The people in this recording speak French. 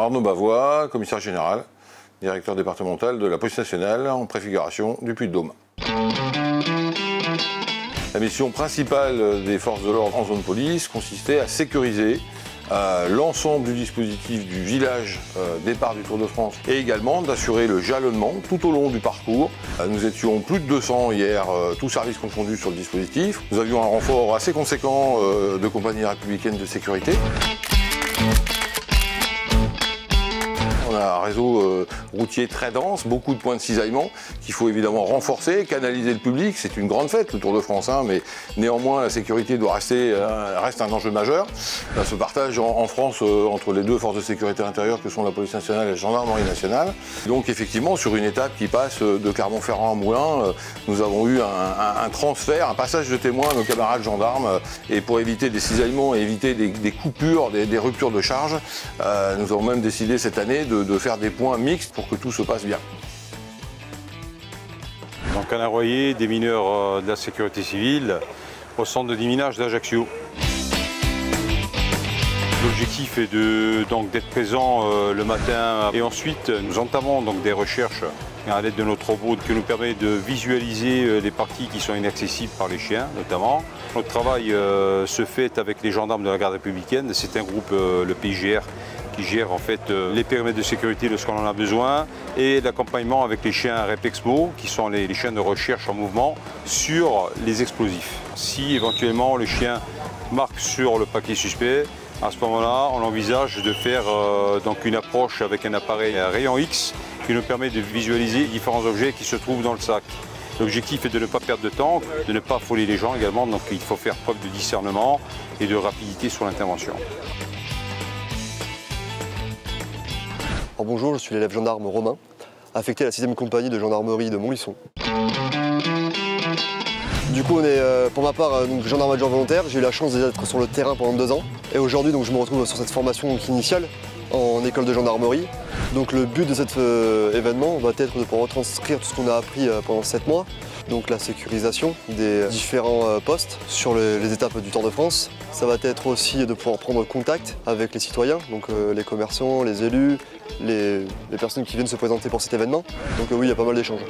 Arnaud Bavois, commissaire général, directeur départemental de la police nationale en préfiguration du Puy-de-Dôme. La mission principale des forces de l'ordre en zone police consistait à sécuriser l'ensemble du dispositif du village départ du Tour de France et également d'assurer le jalonnement tout au long du parcours. Nous étions plus de 200 hier, tous services confondus sur le dispositif. Nous avions un renfort assez conséquent de compagnies républicaines de sécurité. On a un réseau routier très dense, beaucoup de points de cisaillement qu'il faut évidemment renforcer, canaliser le public. C'est une grande fête, le Tour de France, mais néanmoins la sécurité doit reste un enjeu majeur. Ce partage en France entre les deux forces de sécurité intérieure que sont la police nationale et la gendarmerie nationale. Donc effectivement, sur une étape qui passe de Clermont-Ferrand à Moulins, nous avons eu un transfert, un passage de témoins à nos camarades gendarmes. Et pour éviter des cisaillements et éviter des coupures, des ruptures de charge, nous avons même décidé cette année de faire des points mixtes pour que tout se passe bien. Donc Alain Royer, des mineurs de la sécurité civile au centre de déminage d'Ajaccio. L'objectif est d'être présent le matin et ensuite nous entamons donc des recherches à l'aide de notre robot qui nous permet de visualiser les parties qui sont inaccessibles par les chiens notamment. Notre travail se fait avec les gendarmes de la garde républicaine. C'est un groupe, le PIGR, qui gère en fait les périmètres de sécurité lorsqu'on en a besoin et l'accompagnement avec les chiens Repexmo qui sont les chiens de recherche en mouvement sur les explosifs. Si éventuellement le chien marque sur le paquet suspect, à ce moment-là on envisage de faire donc une approche avec un appareil à rayon X qui nous permet de visualiser différents objets qui se trouvent dans le sac. L'objectif est de ne pas perdre de temps, de ne pas affoler les gens également, donc il faut faire preuve de discernement et de rapidité sur l'intervention. Alors bonjour, je suis l'élève gendarme Romain, affecté à la 6e compagnie de gendarmerie de Montluçon. Du coup, on est pour ma part gendarme adjoint volontaire. J'ai eu la chance d'être sur le terrain pendant 2 ans. Et aujourd'hui, je me retrouve sur cette formation initiale en école de gendarmerie. Donc le but de cet événement va être de pouvoir retranscrire tout ce qu'on a appris pendant 7 mois. Donc la sécurisation des différents postes sur les étapes du Tour de France. Ça va être aussi de pouvoir prendre contact avec les citoyens, donc les commerçants, les élus, les personnes qui viennent se présenter pour cet événement. Donc oui, il y a pas mal d'échanges.